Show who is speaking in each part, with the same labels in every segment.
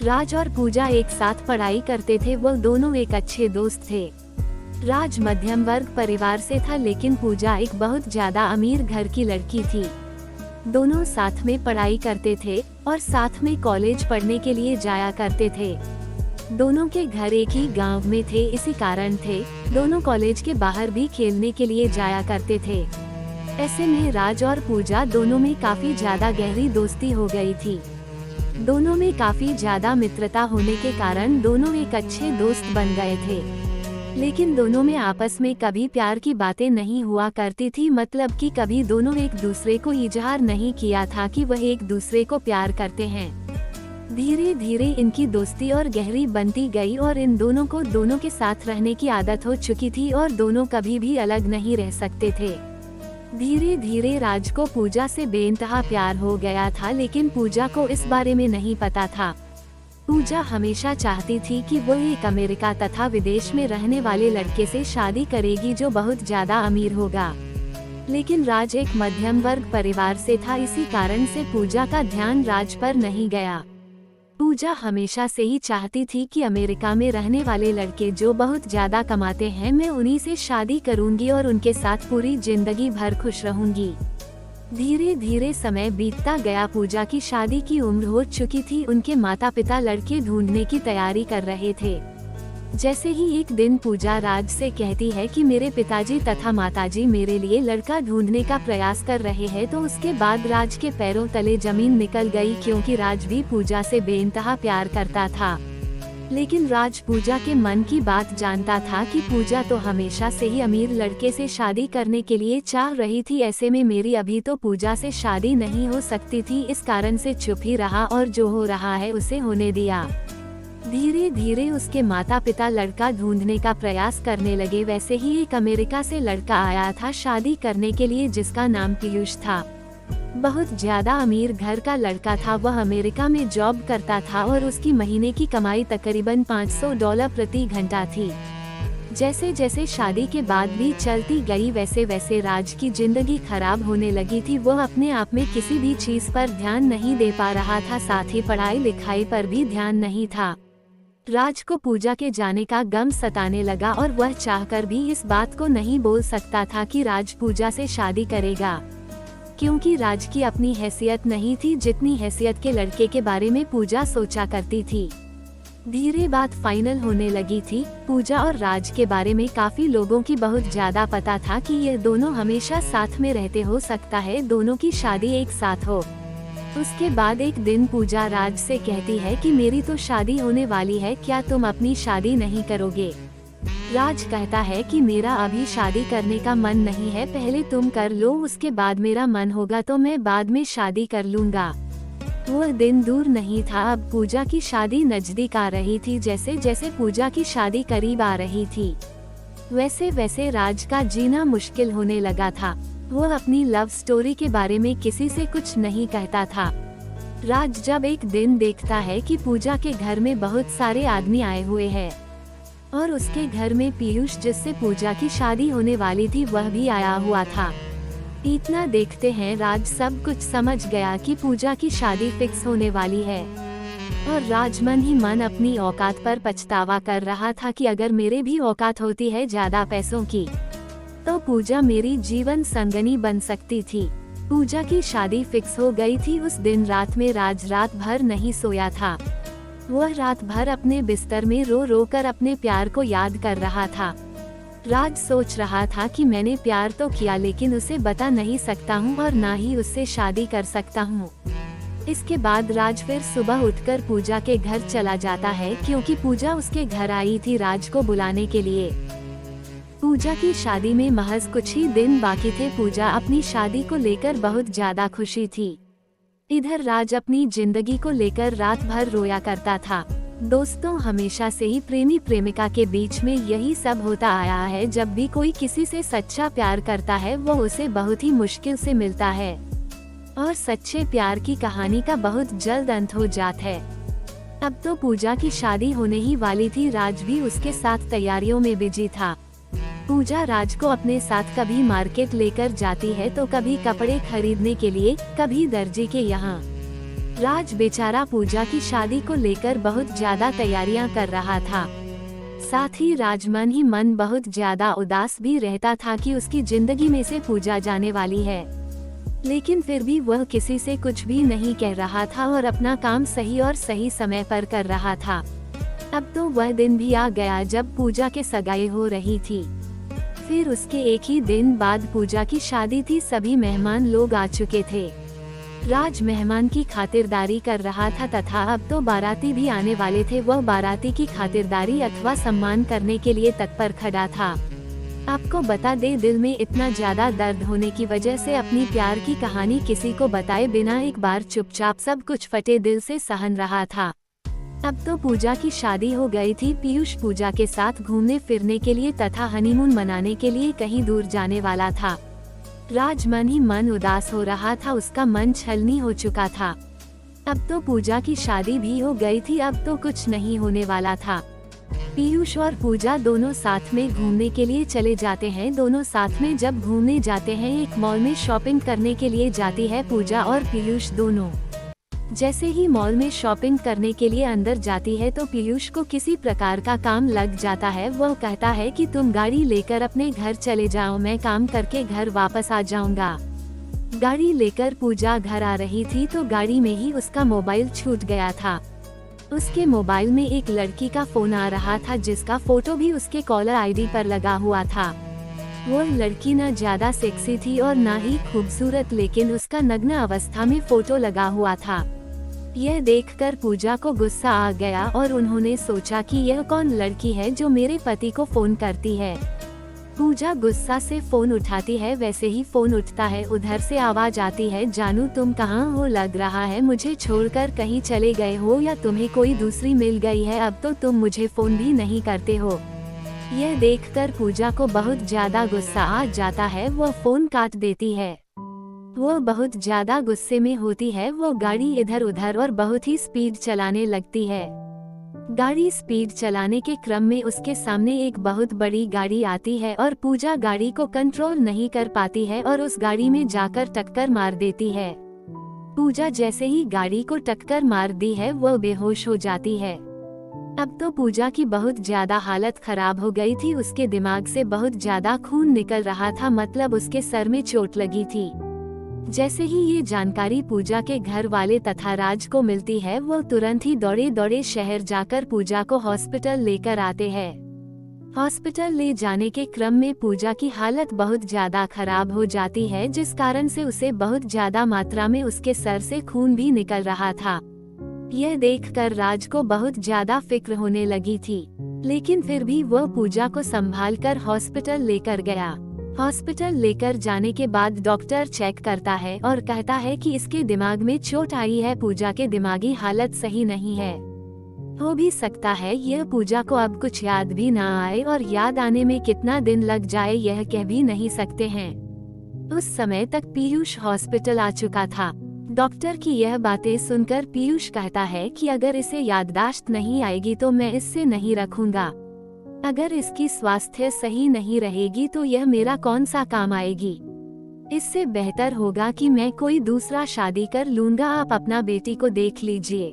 Speaker 1: राज और पूजा एक साथ पढ़ाई करते थे। वो दोनों एक अच्छे दोस्त थे। राज मध्यम वर्ग परिवार से था, लेकिन पूजा एक बहुत ज्यादा अमीर घर की लड़की थी। दोनों साथ में पढ़ाई करते थे और साथ में कॉलेज पढ़ने के लिए जाया करते थे। दोनों के घर एक ही गांव में थे, इसी कारण थे दोनों कॉलेज के बाहर भी खेलने के लिए जाया करते थे। ऐसे में राज और पूजा दोनों में काफी ज्यादा गहरी दोस्ती हो गई थी। दोनों में काफी ज्यादा मित्रता होने के कारण दोनों एक अच्छे दोस्त बन गए थे। लेकिन दोनों में आपस में कभी प्यार की बातें नहीं हुआ करती थी, मतलब कि कभी दोनों एक दूसरे को इजहार नहीं किया था कि वह एक दूसरे को प्यार करते हैं। धीरे धीरे इनकी दोस्ती और गहरी बनती गई और इन दोनों को दोनों के साथ रहने की आदत हो चुकी थी और दोनों कभी भी अलग नहीं रह सकते थे। धीरे धीरे राज को पूजा से बेइंतहा प्यार हो गया था, लेकिन पूजा को इस बारे में नहीं पता था। पूजा हमेशा चाहती थी कि वो एक अमेरिका तथा विदेश में रहने वाले लड़के से शादी करेगी जो बहुत ज्यादा अमीर होगा। लेकिन राज एक मध्यम वर्ग परिवार से था, इसी कारण से पूजा का ध्यान राज पर नहीं गया। पूजा हमेशा से ही चाहती थी कि अमेरिका में रहने वाले लड़के जो बहुत ज्यादा कमाते हैं, मैं उन्हीं से शादी करूंगी और उनके साथ पूरी जिंदगी भर खुश रहूंगी। धीरे धीरे समय बीतता गया। पूजा की शादी की उम्र हो चुकी थी। उनके माता पिता लड़के ढूंढने की तैयारी कर रहे थे। जैसे ही एक दिन पूजा राज से कहती है कि मेरे पिताजी तथा माताजी मेरे लिए लड़का ढूंढने का प्रयास कर रहे हैं, तो उसके बाद राज के पैरों तले जमीन निकल गई, क्योंकि राज भी पूजा से बेइंतहा प्यार करता था। लेकिन राज पूजा के मन की बात जानता था कि पूजा तो हमेशा से ही अमीर लड़के से शादी करने के लिए चाह रही थी। ऐसे में मेरी अभी तो पूजा से शादी नहीं हो सकती थी, इस कारण से चुप ही रहा और जो हो रहा है उसे होने दिया। धीरे धीरे उसके माता पिता लड़का ढूंढने का प्रयास करने लगे। वैसे ही एक अमेरिका से लड़का आया था शादी करने के लिए, जिसका नाम पीयूष था। बहुत ज्यादा अमीर घर का लड़का था। वह अमेरिका में जॉब करता था और उसकी महीने की कमाई तकरीबन $500 प्रति घंटा थी। जैसे जैसे शादी के बाद भी चलती गई, वैसे वैसे राज की जिंदगी खराब होने लगी थी। वह अपने आप में किसी भी चीज पर ध्यान नहीं दे पा रहा था, साथ ही पढ़ाई लिखाई पर भी ध्यान नहीं था। राज को पूजा के जाने का गम सताने लगा और वह चाहकर भी इस बात को नहीं बोल सकता था कि राज पूजा से शादी करेगा, क्योंकि राज की अपनी हैसियत नहीं थी जितनी हैसियत के लड़के के बारे में पूजा सोचा करती थी। धीरे बात फाइनल होने लगी थी। पूजा और राज के बारे में काफी लोगों की बहुत ज्यादा पता था कि ये दोनों हमेशा साथ में रहते, हो सकता है दोनों की शादी एक साथ हो। उसके बाद एक दिन पूजा राज से कहती है कि मेरी तो शादी होने वाली है, क्या तुम अपनी शादी नहीं करोगे? राज कहता है कि मेरा अभी शादी करने का मन नहीं है, पहले तुम कर लो, उसके बाद मेरा मन होगा तो मैं बाद में शादी कर लूंगा। वह दिन दूर नहीं था। अब पूजा की शादी नजदीक आ रही थी। जैसे जैसे पूजा की शादी करीब आ रही थी, वैसे वैसे राज का जीना मुश्किल होने लगा था। वह अपनी लव स्टोरी के बारे में किसी से कुछ नहीं कहता था। राज जब एक दिन देखता है कि पूजा के घर में बहुत सारे आदमी आए हुए हैं और उसके घर में पीयूष, जिससे पूजा की शादी होने वाली थी, वह भी आया हुआ था। इतना देखते हैं राज सब कुछ समझ गया कि पूजा की शादी फिक्स होने वाली है और राज मन ही मन अपनी औकात पर पछतावा कर रहा था कि अगर मेरे भी औकात होती है ज्यादा पैसों की, तो पूजा मेरी जीवन संगनी बन सकती थी। पूजा की शादी फिक्स हो गई थी। उस दिन रात में राज रात भर नहीं सोया था। वह रात भर अपने बिस्तर में रो रो कर अपने प्यार को याद कर रहा था। राज सोच रहा था कि मैंने प्यार तो किया, लेकिन उसे बता नहीं सकता हूँ और ना ही उससे शादी कर सकता हूँ। इसके बाद राज फिर सुबह उठकर पूजा के घर चला जाता है, क्योंकि पूजा उसके घर आई थी राज को बुलाने के लिए। पूजा की शादी में महज कुछ ही दिन बाकी थे। पूजा अपनी शादी को लेकर बहुत ज्यादा खुशी थी। इधर राज अपनी जिंदगी को लेकर रात भर रोया करता था। दोस्तों, हमेशा से ही प्रेमी प्रेमिका के बीच में यही सब होता आया है। जब भी कोई किसी से सच्चा प्यार करता है, वो उसे बहुत ही मुश्किल से मिलता है और सच्चे प्यार की कहानी का बहुत जल्द अंत हो जाता है। अब तो पूजा की शादी होने ही वाली थी। राज भी उसके साथ तैयारियों में बिजी था। पूजा राज को अपने साथ कभी मार्केट लेकर जाती है, तो कभी कपड़े खरीदने के लिए, कभी दर्जी के यहाँ। राज बेचारा पूजा की शादी को लेकर बहुत ज्यादा तैयारियां कर रहा था। साथ ही राज मन ही मन बहुत ज्यादा उदास भी रहता था कि उसकी जिंदगी में से पूजा जाने वाली है। लेकिन फिर भी वह किसी से कुछ भी नहीं कह रहा था और अपना काम सही और सही समय पर कर रहा था। अब तो वह दिन भी आ गया जब पूजा के सगाई हो रही थी। फिर उसके एक ही दिन बाद पूजा की शादी थी। सभी मेहमान लोग आ चुके थे। राज मेहमान की खातिरदारी कर रहा था तथा अब तो बाराती भी आने वाले थे। वह बाराती की खातिरदारी अथवा सम्मान करने के लिए तत्पर खड़ा था। आपको बता दे, दिल में इतना ज्यादा दर्द होने की वजह से अपनी प्यार की कहानी किसी को बताए बिना एक बार चुपचाप सब कुछ फटे दिल से सहन रहा था। अब तो पूजा की शादी हो गई थी। पीयूष पूजा के साथ घूमने फिरने के लिए तथा हनीमून मनाने के लिए कहीं दूर जाने वाला था। राज मन ही मन उदास हो रहा था। उसका मन छलनी हो चुका था। अब तो पूजा की शादी भी हो गई थी। अब तो कुछ नहीं होने वाला था। पीयूष और पूजा दोनों साथ में घूमने के लिए चले जाते हैं। दोनों साथ में जब घूमने जाते हैं, एक मॉल में शॉपिंग करने के लिए जाती है पूजा और पीयूष दोनों। जैसे ही मॉल में शॉपिंग करने के लिए अंदर जाती है तो पीयूष को किसी प्रकार का काम लग जाता है। वह कहता है कि तुम गाड़ी लेकर अपने घर चले जाओ, मैं काम करके घर वापस आ जाऊंगा। गाड़ी लेकर पूजा घर आ रही थी तो गाड़ी में ही उसका मोबाइल छूट गया था। उसके मोबाइल में एक लड़की का फोन आ रहा था जिसका फोटो भी उसके कॉलर आईडी पर लगा हुआ था। वो लड़की न ज्यादा सेक्सी थी और न ही खूबसूरत, लेकिन उसका नग्न अवस्था में फोटो लगा हुआ था। यह देखकर पूजा को गुस्सा आ गया और उन्होंने सोचा कि यह कौन लड़की है जो मेरे पति को फोन करती है। पूजा गुस्सा से फोन उठाती है। वैसे ही फोन उठता है, उधर से आवाज आती है, जानू तुम कहाँ हो? लग रहा है मुझे छोड़कर कहीं चले गए हो या तुम्हें कोई दूसरी मिल गई है। अब तो तुम मुझे फोन भी नहीं करते हो। यह देखकर पूजा को बहुत ज्यादा गुस्सा आ जाता है। वह फोन काट देती है। वो बहुत ज्यादा गुस्से में होती है। वो गाड़ी इधर उधर और बहुत ही स्पीड चलाने लगती है। गाड़ी स्पीड चलाने के क्रम में उसके सामने एक बहुत बड़ी गाड़ी आती है और पूजा गाड़ी को कंट्रोल नहीं कर पाती है और उस गाड़ी में जाकर टक्कर मार देती है। पूजा जैसे ही गाड़ी को टक्कर मार दी है वो बेहोश हो जाती है। अब तो पूजा की बहुत ज्यादा हालत खराब हो गई थी। उसके दिमाग से बहुत ज्यादा खून निकल रहा था, मतलब उसके सर में चोट लगी थी। जैसे ही ये जानकारी पूजा के घर वाले तथा राज को मिलती है, वो तुरंत ही दौड़े दौड़े शहर जाकर पूजा को हॉस्पिटल लेकर आते हैं। हॉस्पिटल ले जाने के क्रम में पूजा की हालत बहुत ज्यादा खराब हो जाती है, जिस कारण से उसे बहुत ज्यादा मात्रा में उसके सर से खून भी निकल रहा था। यह देखकर राज को बहुत ज्यादा फिक्र होने लगी थी, लेकिन फिर भी वह पूजा को संभालकर हॉस्पिटल लेकर गया। हॉस्पिटल लेकर जाने के बाद डॉक्टर चेक करता है और कहता है कि इसके दिमाग में चोट आई है। पूजा के दिमागी हालत सही नहीं है। हो भी सकता है यह पूजा को अब कुछ याद भी ना आए और याद आने में कितना दिन लग जाए यह कह भी नहीं सकते हैं। उस समय तक पीयूष हॉस्पिटल आ चुका था। डॉक्टर की यह बातें सुनकर पीयूष कहता है कि अगर इसे याददाश्त नहीं आएगी तो मैं इससे नहीं रखूंगा। अगर इसकी स्वास्थ्य सही नहीं रहेगी तो यह मेरा कौन सा काम आएगी। इससे बेहतर होगा कि मैं कोई दूसरा शादी कर लूंगा। आप अपना बेटी को देख लीजिए।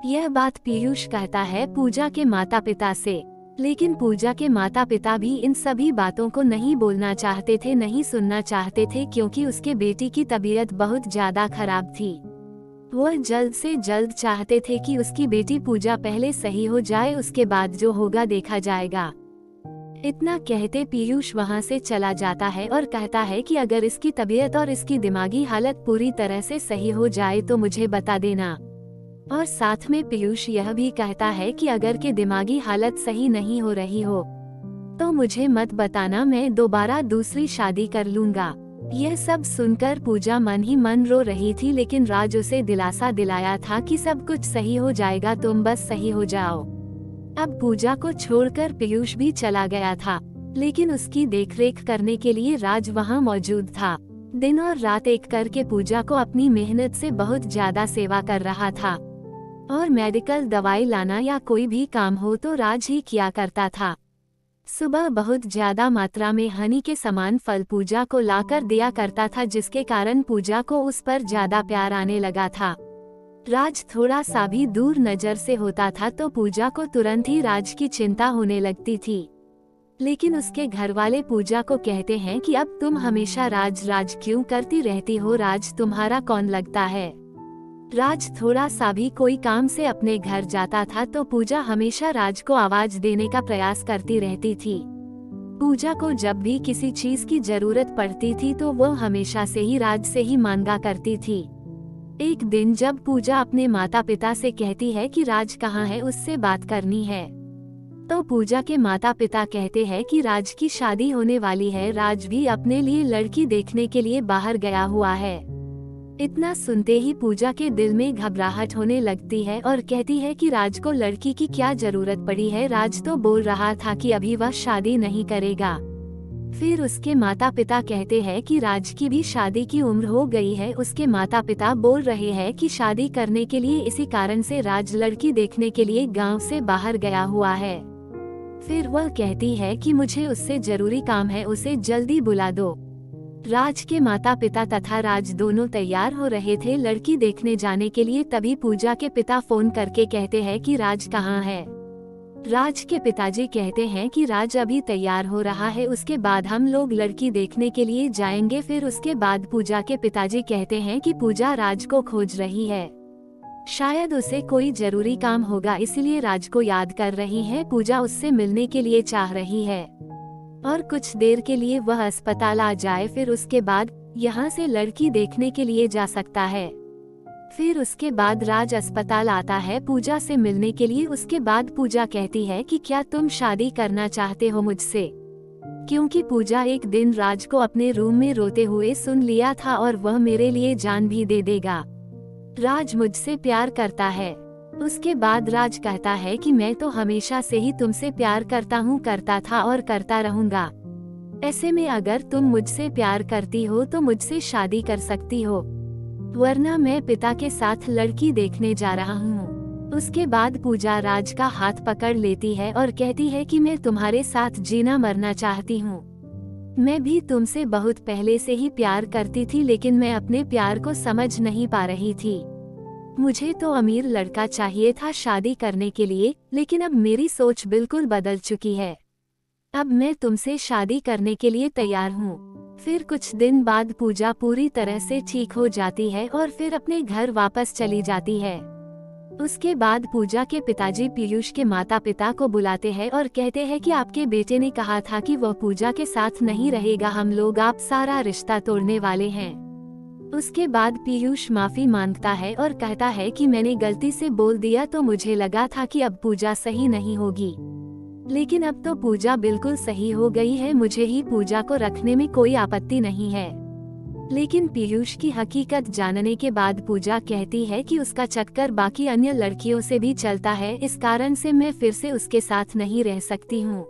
Speaker 1: यह बात पीयूष कहता है पूजा के माता पिता से, लेकिन पूजा के माता पिता भी इन सभी बातों को नहीं बोलना चाहते थे, नहीं सुनना चाहते थे, क्योंकि उसके बेटी की तबीयत बहुत ज्यादा खराब थी। वह जल्द से जल्द चाहते थे कि उसकी बेटी पूजा पहले सही हो जाए, उसके बाद जो होगा देखा जाएगा। इतना कहते पीयूष वहां से चला जाता है और कहता है कि अगर इसकी तबीयत और इसकी दिमागी हालत पूरी तरह से सही हो जाए तो मुझे बता देना। और साथ में पीयूष यह भी कहता है कि अगर के दिमागी हालत सही नहीं हो रही हो तो मुझे मत बताना, मैं दोबारा दूसरी शादी कर लूंगा। यह सब सुनकर पूजा मन ही मन रो रही थी, लेकिन राज उसे दिलासा दिलाया था कि सब कुछ सही हो जाएगा, तुम बस सही हो जाओ। अब पूजा को छोड़कर पीयूष भी चला गया था, लेकिन उसकी देखरेख करने के लिए राज वहां मौजूद था। दिन और रात एक करके पूजा को अपनी मेहनत से बहुत ज्यादा सेवा कर रहा था और मेडिकल दवाई लाना या कोई भी काम हो तो राज ही किया करता था। सुबह बहुत ज्यादा मात्रा में हनी के समान फल पूजा को लाकर दिया करता था, जिसके कारण पूजा को उस पर ज्यादा प्यार आने लगा था। राज थोड़ा सा भी दूर नजर से होता था तो पूजा को तुरंत ही राज की चिंता होने लगती थी। लेकिन उसके घर वाले पूजा को कहते हैं कि अब तुम हमेशा राज राज क्यों करती रहती हो, राज तुम्हारा कौन लगता है। राज थोड़ा सा भी कोई काम से अपने घर जाता था तो पूजा हमेशा राज को आवाज देने का प्रयास करती रहती थी। पूजा को जब भी किसी चीज की जरूरत पड़ती थी तो वो हमेशा से ही राज से ही मांगा करती थी। एक दिन जब पूजा अपने माता पिता से कहती है कि राज कहाँ है, उससे बात करनी है, तो पूजा के माता पिता कहते हैं कि राज की शादी होने वाली है, राज भी अपने लिए लड़की देखने के लिए बाहर गया हुआ है। इतना सुनते ही पूजा के दिल में घबराहट होने लगती है और कहती है कि राज को लड़की की क्या जरूरत पड़ी है, राज तो बोल रहा था कि अभी वह शादी नहीं करेगा। फिर उसके माता पिता कहते हैं कि राज की भी शादी की उम्र हो गई है। उसके माता पिता बोल रहे हैं कि शादी करने के लिए इसी कारण से राज लड़की देखने के लिए गांव से बाहर गया हुआ है। फिर वह कहती है कि मुझे उससे जरूरी काम है, उसे जल्दी बुला दो। राज के माता पिता तथा राज दोनों तैयार हो रहे थे लड़की देखने जाने के लिए, तभी पूजा के पिता फोन करके कहते हैं कि राज कहाँ है। राज के पिताजी कहते हैं कि राज अभी तैयार हो रहा है, उसके बाद हम लोग लड़की देखने के लिए जाएंगे। फिर उसके बाद पूजा के पिताजी कहते हैं कि पूजा राज को खोज रही है, शायद उसे कोई जरूरी काम होगा इसलिए राज को याद कर रही है। पूजा उससे मिलने के लिए चाह रही है और कुछ देर के लिए वह अस्पताल आ जाए, फिर उसके बाद यहाँ से लड़की देखने के लिए जा सकता है। फिर उसके बाद राज अस्पताल आता है पूजा से मिलने के लिए। उसके बाद पूजा कहती है कि क्या तुम शादी करना चाहते हो मुझसे, क्योंकि पूजा एक दिन राज को अपने रूम में रोते हुए सुन लिया था और वह मेरे लिए जान भी दे देगा। राज मुझसे प्यार करता है। उसके बाद राज कहता है कि मैं तो हमेशा से ही तुमसे प्यार करता हूँ, करता था और करता रहूँगा। ऐसे में अगर तुम मुझसे प्यार करती हो तो मुझसे शादी कर सकती हो, वरना मैं पिता के साथ लड़की देखने जा रहा हूँ। उसके बाद पूजा राज का हाथ पकड़ लेती है और कहती है कि मैं तुम्हारे साथ जीना मरना चाहती हूँ। मैं भी तुमसे बहुत पहले से ही प्यार करती थी, लेकिन मैं अपने प्यार को समझ नहीं पा रही थी। मुझे तो अमीर लड़का चाहिए था शादी करने के लिए, लेकिन अब मेरी सोच बिल्कुल बदल चुकी है। अब मैं तुमसे शादी करने के लिए तैयार हूँ। फिर कुछ दिन बाद पूजा पूरी तरह से ठीक हो जाती है और फिर अपने घर वापस चली जाती है। उसके बाद पूजा के पिताजी पीयूष के माता पिता को बुलाते हैं और कहते हैं कि आपके बेटे ने कहा था कि वह पूजा के साथ नहीं रहेगा, हम लोग आप सारा रिश्ता तोड़ने वाले हैं। उसके बाद पीयूष माफी मांगता है और कहता है कि मैंने गलती से बोल दिया, तो मुझे लगा था कि अब पूजा सही नहीं होगी, लेकिन अब तो पूजा बिल्कुल सही हो गई है, मुझे ही पूजा को रखने में कोई आपत्ति नहीं है। लेकिन पीयूष की हकीकत जानने के बाद पूजा कहती है कि उसका चक्कर बाकी अन्य लड़कियों से भी चलता है, इस कारण से मैं फिर से उसके साथ नहीं रह सकती हूँ।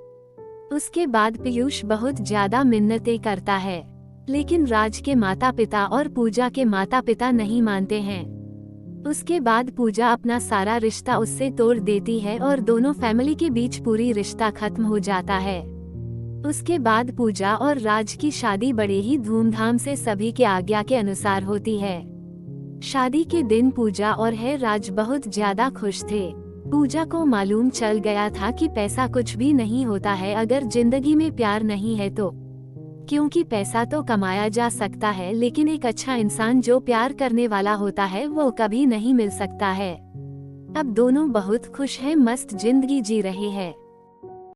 Speaker 1: उसके बाद पीयूष बहुत ज्यादा मिन्नतें करता है, लेकिन राज के माता पिता और पूजा के माता पिता नहीं मानते हैं। उसके बाद पूजा अपना सारा रिश्ता उससे तोड़ देती है और दोनों फैमिली के बीच पूरी रिश्ता खत्म हो जाता है। उसके बाद पूजा और राज की शादी बड़े ही धूमधाम से सभी के आज्ञा के अनुसार होती है। शादी के दिन पूजा और है राज बहुत ज्यादा खुश थे। पूजा को मालूम चल गया था कि पैसा कुछ भी नहीं होता है अगर जिंदगी में प्यार नहीं है तो, क्योंकि पैसा तो कमाया जा सकता है, लेकिन एक अच्छा इंसान जो प्यार करने वाला होता है वो कभी नहीं मिल सकता है। अब दोनों बहुत खुश हैं, मस्त जिंदगी जी रहे हैं।